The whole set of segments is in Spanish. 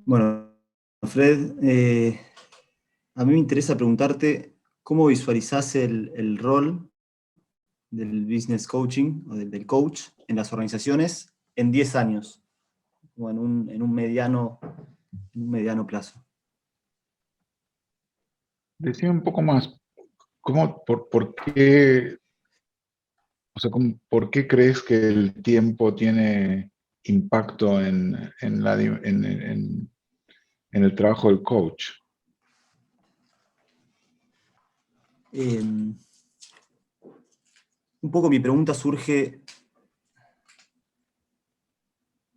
Bueno, Fred, a mí me interesa preguntarte cómo visualizás el rol del business coaching o del coach en las organizaciones en 10 años, o en un mediano plazo. Decía un poco más, por qué, o sea, ¿por qué crees que el tiempo tiene impacto en el trabajo del coach? Un poco mi pregunta surge,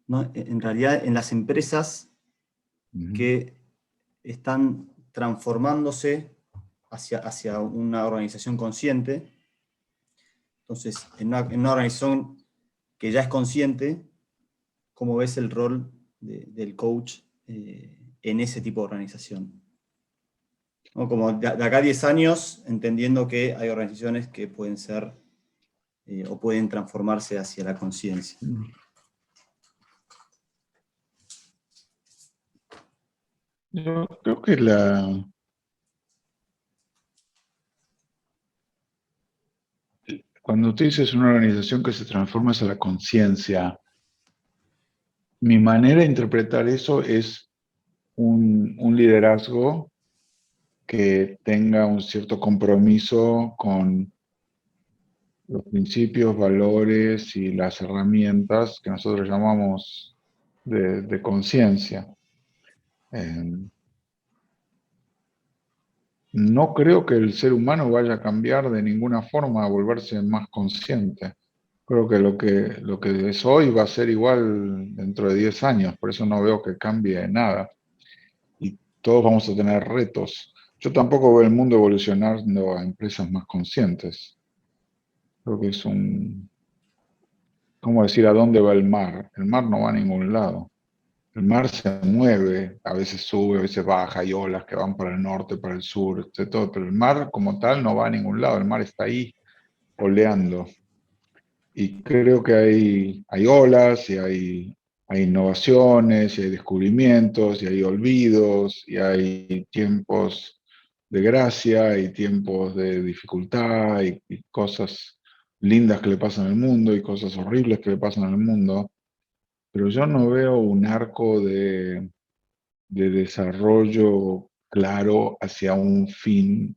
¿no? En realidad en las empresas Ujú. que están transformándose hacia una organización consciente. Entonces, en una organización que ya es consciente, ¿cómo ves el rol del coach en ese tipo de organización? ¿No? Como de acá a 10 años, entendiendo que hay organizaciones que pueden ser o pueden transformarse hacia la conciencia. Yo creo que cuando tú dices una organización que se transforma hacia la conciencia, mi manera de interpretar eso es un liderazgo que tenga un cierto compromiso con los principios, valores y las herramientas que nosotros llamamos de conciencia. Eh, no creo que el ser humano vaya a cambiar de ninguna forma a volverse más consciente. Creo que lo que es hoy va a ser igual dentro de 10 años, por eso no veo que cambie nada. Y todos vamos a tener retos. Yo tampoco veo el mundo evolucionando a empresas más conscientes. Creo que es ¿cómo decir a dónde va el mar? El mar no va a ningún lado. El mar se mueve, a veces sube, a veces baja, hay olas que van para el norte, para el sur, de todo, pero el mar como tal no va a ningún lado, el mar está ahí oleando. Y creo que hay olas y hay innovaciones y hay descubrimientos y hay olvidos y hay tiempos de gracia y tiempos de dificultad y cosas lindas que le pasan al mundo y cosas horribles que le pasan al mundo, pero yo no veo un arco de desarrollo claro hacia un fin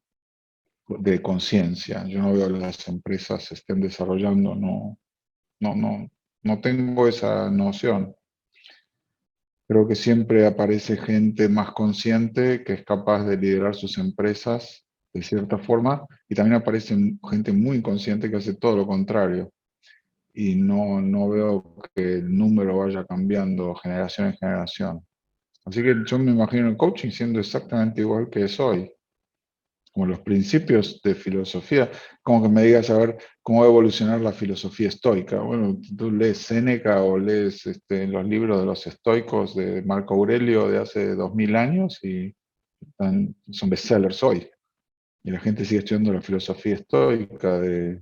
de conciencia. Yo no veo que las empresas se estén desarrollando, no, no, no tengo esa noción. Creo que siempre aparece gente más consciente que es capaz de liderar sus empresas de cierta forma, y también aparece gente muy inconsciente que hace todo lo contrario. Y no veo que el número vaya cambiando generación en generación. Así que yo me imagino el coaching siendo exactamente igual que es hoy, como los principios de filosofía, como que me digas a ver cómo va a evolucionar la filosofía estoica. Bueno, tú lees Séneca o lees los libros de los estoicos de Marco Aurelio de hace 2000 años y son bestsellers hoy. Y la gente sigue estudiando la filosofía estoica de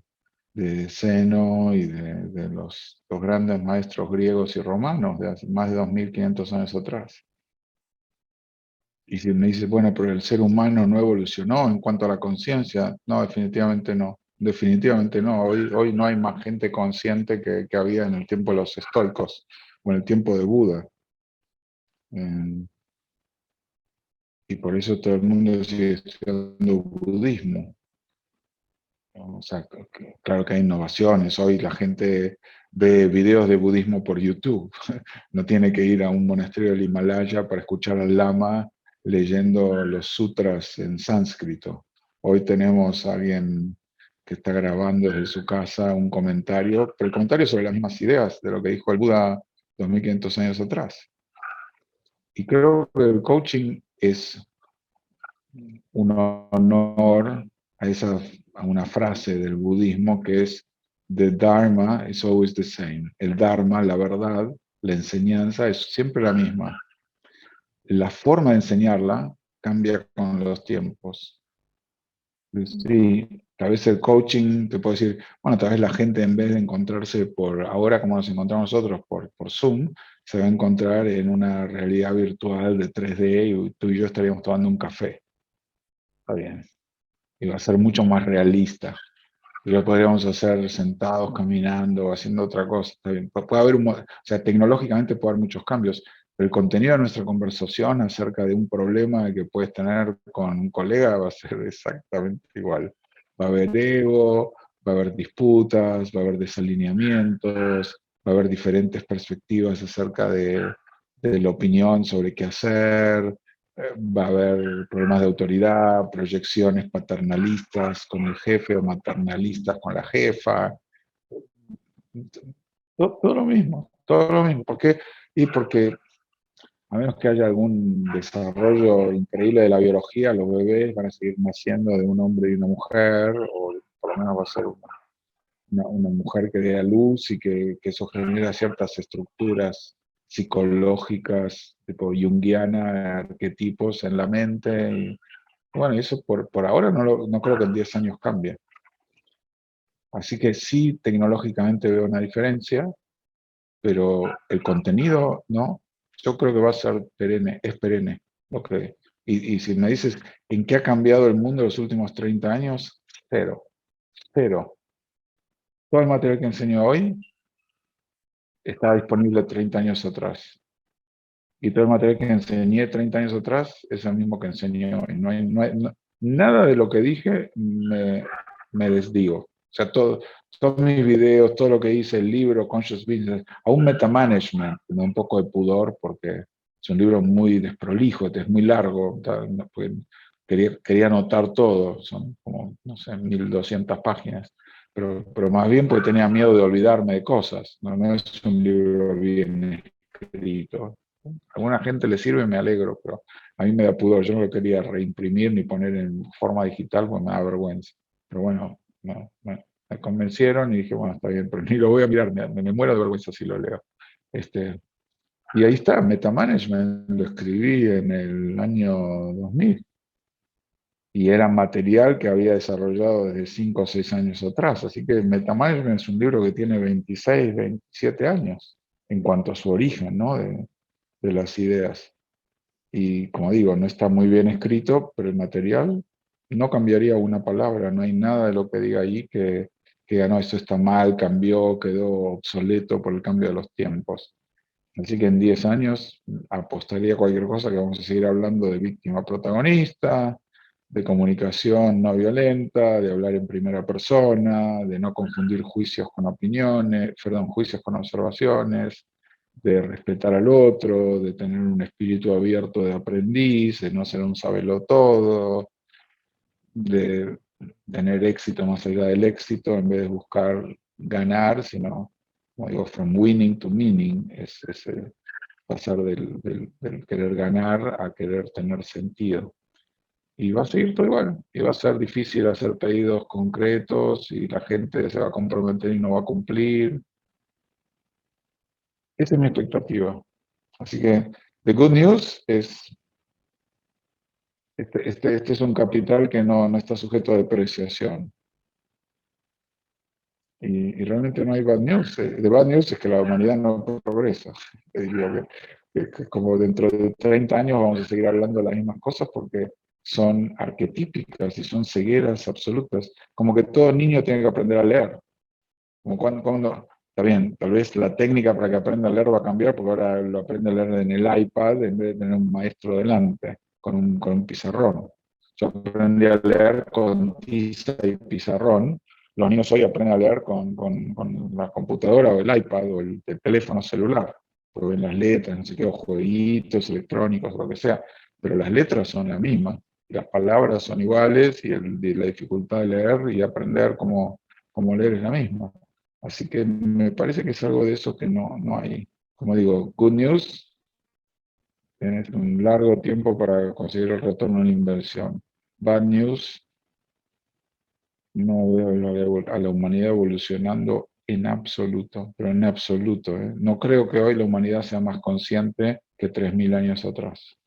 Zeno y de los grandes maestros griegos y romanos de hace más de 2500 años atrás. Y si me dices, bueno, pero el ser humano no evolucionó en cuanto a la conciencia, no, definitivamente no. Definitivamente no. Hoy no hay más gente consciente que había en el tiempo de los estoicos o en el tiempo de Buda. Eh, y por eso todo el mundo sigue estudiando budismo. O sea, claro que hay innovaciones. Hoy la gente ve videos de budismo por YouTube. No tiene que ir a un monasterio del Himalaya para escuchar al lama leyendo los sutras en sánscrito. Hoy tenemos a alguien que está grabando desde su casa un comentario, pero el comentario es sobre las mismas ideas de lo que dijo el Buda 2500 años atrás. Y creo que el coaching es un honor a una frase del budismo que es The Dharma is always the same. El Dharma, la verdad, la enseñanza es siempre la misma. La forma de enseñarla cambia con los tiempos. Sí, tal vez el coaching te puede decir, bueno, tal vez la gente en vez de encontrarse ahora como nos encontramos nosotros por Zoom, se va a encontrar en una realidad virtual de 3D y tú y yo estaríamos tomando un café. Está bien. Y va a ser mucho más realista. Y lo podríamos hacer sentados, caminando, haciendo otra cosa. Está bien. Puede haber o sea, tecnológicamente puede haber muchos cambios, pero el contenido de nuestra conversación acerca de un problema que puedes tener con un colega va a ser exactamente igual. Va a haber ego, va a haber disputas, va a haber desalineamientos, va a haber diferentes perspectivas acerca de la opinión sobre qué hacer, va a haber problemas de autoridad, proyecciones paternalistas con el jefe o maternalistas con la jefa. Todo lo mismo, todo lo mismo. ¿Por qué? Y porque a menos que haya algún desarrollo increíble de la biología, los bebés van a seguir naciendo de un hombre y una mujer, o por lo menos va a ser una mujer que dé a luz y que eso genera ciertas estructuras psicológicas, tipo junguiana, arquetipos en la mente. Y, bueno, y eso por ahora no creo que en 10 años cambie. Así que sí, tecnológicamente veo una diferencia, pero el contenido no. Yo creo que va a ser perenne, es perenne, lo creo. Y si me dices, ¿en qué ha cambiado el mundo en los últimos 30 años? Cero, cero. Todo el material que enseño hoy está disponible 30 años atrás. Y todo el material que enseñé 30 años atrás es el mismo que enseñé hoy. Nada de lo que dije me desdigo. O sea, todos mis videos, todo lo que hice, el libro, Conscious Business, aún Metamanagement, me da un poco de pudor porque es un libro muy desprolijo, es muy largo, pues, quería anotar todo, son como, no sé, 1200 páginas, pero más bien porque tenía miedo de olvidarme de cosas, no es un libro bien escrito. A alguna gente le sirve, me alegro, pero a mí me da pudor. Yo no lo quería reimprimir ni poner en forma digital porque me da vergüenza. Pero bueno, me convencieron y dije, bueno, está bien, pero ni lo voy a mirar, me muero de vergüenza si lo leo. Este, y ahí está, Metamanagement, lo escribí en el año 2000 y era material que había desarrollado desde 5 o 6 años atrás. Así que Metamanagement es un libro que tiene 26, 27 años en cuanto a su origen, ¿no? De las ideas. Y como digo, no está muy bien escrito, pero el material no cambiaría una palabra, no hay nada de lo que diga ahí que diga, no, esto está mal, cambió, quedó obsoleto por el cambio de los tiempos. Así que en 10 años apostaría a cualquier cosa que vamos a seguir hablando de víctima protagonista, de comunicación no violenta, de hablar en primera persona, de no confundir juicios con opiniones, perdón, juicios con observaciones, de respetar al otro, de tener un espíritu abierto de aprendiz, de no ser un todo, de tener éxito más allá del éxito en vez de buscar ganar, sino, como digo, from winning to meaning, es pasar del querer ganar a querer tener sentido. Y va a seguir todo igual, y va a ser difícil hacer pedidos concretos y la gente se va a comprometer y no va a cumplir. Esa es mi expectativa. Así que, the good news es, este es un capital que no está sujeto a depreciación. Y realmente no hay bad news. The bad news es que la humanidad no progresa. Te diría que como dentro de 30 años vamos a seguir hablando de las mismas cosas porque son arquetípicas y son cegueras absolutas. Como que todo niño tiene que aprender a leer. Como cuando, está bien, tal vez la técnica para que aprenda a leer va a cambiar porque ahora lo aprende a leer en el iPad en vez de tener un maestro delante con un pizarrón. Yo aprendí a leer con tiza y pizarrón. Los niños hoy aprenden a leer con la computadora o el iPad o el teléfono celular, porque ven las letras, no sé qué, o jueguitos electrónicos o lo que sea, pero las letras son las mismas, las palabras son iguales y la dificultad de leer y aprender cómo leer es la misma. Así que me parece que es algo de eso que no hay. Como digo, good news, tienes un largo tiempo para conseguir el retorno en la inversión. Bad news, no veo a la humanidad evolucionando en absoluto, pero en absoluto. ¿Eh? No creo que hoy la humanidad sea más consciente que 3000 años atrás.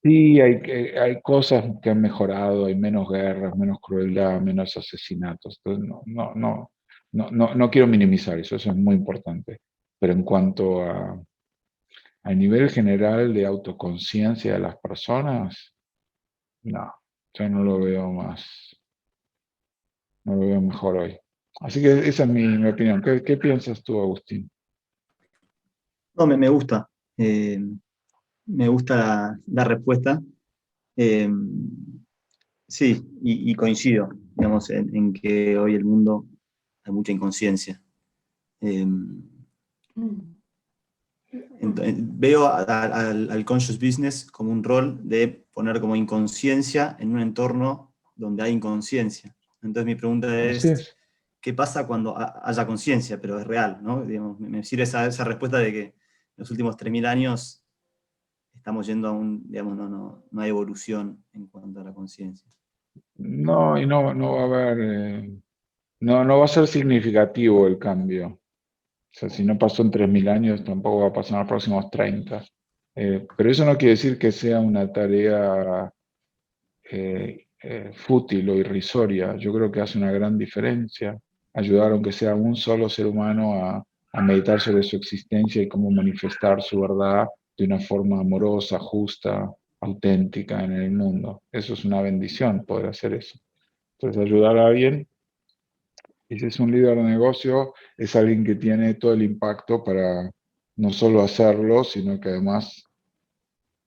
Sí, hay cosas que han mejorado, hay menos guerras, menos crueldad, menos asesinatos. Entonces, no quiero minimizar eso, eso es muy importante. Pero en cuanto a nivel general de autoconciencia de las personas, no, yo no lo veo más, no lo veo mejor hoy. Así que esa es mi opinión. ¿Qué piensas tú, Agustín? No, me gusta. Me gusta la respuesta. Eh, sí, y coincido, digamos, en que hoy el mundo hay mucha inconsciencia. Eh, veo al conscious business como un rol de poner como inconsciencia en un entorno donde hay inconsciencia. Entonces mi pregunta Así es, es. ¿qué pasa cuando haya conciencia? Pero es real, ¿no? Digamos, me sirve esa respuesta de que en los últimos 3000 años estamos yendo a digamos, no hay evolución en cuanto a la conciencia. No, y no va a haber, no va a ser significativo el cambio. O sea, si no pasó en 3000 años, tampoco va a pasar en los próximos 30. Pero eso no quiere decir que sea una tarea fútil o irrisoria. Yo creo que hace una gran diferencia ayudar, aunque sea un solo ser humano, a meditar sobre su existencia y cómo manifestar su verdad de una forma amorosa, justa, auténtica en el mundo. Eso es una bendición, poder hacer eso. Entonces, ayudar a alguien, y si es un líder de negocio, es alguien que tiene todo el impacto para no solo hacerlo, sino que además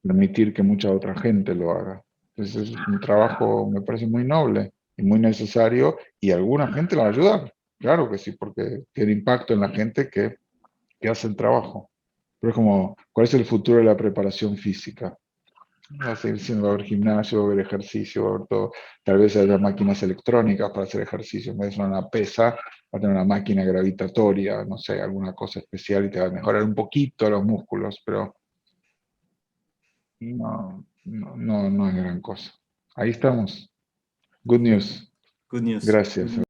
permitir que mucha otra gente lo haga. Entonces es un trabajo, me parece muy noble y muy necesario, y alguna gente lo va a ayudar, claro que sí, porque tiene impacto en la gente que hace el trabajo. Pero es como, ¿cuál es el futuro de la preparación física? Va a seguir siendo, va a haber gimnasio, va a haber ejercicio, va a haber todo. Tal vez haya máquinas electrónicas para hacer ejercicio, en vez de una pesa, va a tener una máquina gravitatoria, no sé, alguna cosa especial y te va a mejorar un poquito los músculos, pero no es gran cosa. Ahí estamos. Good news. Good news. Gracias.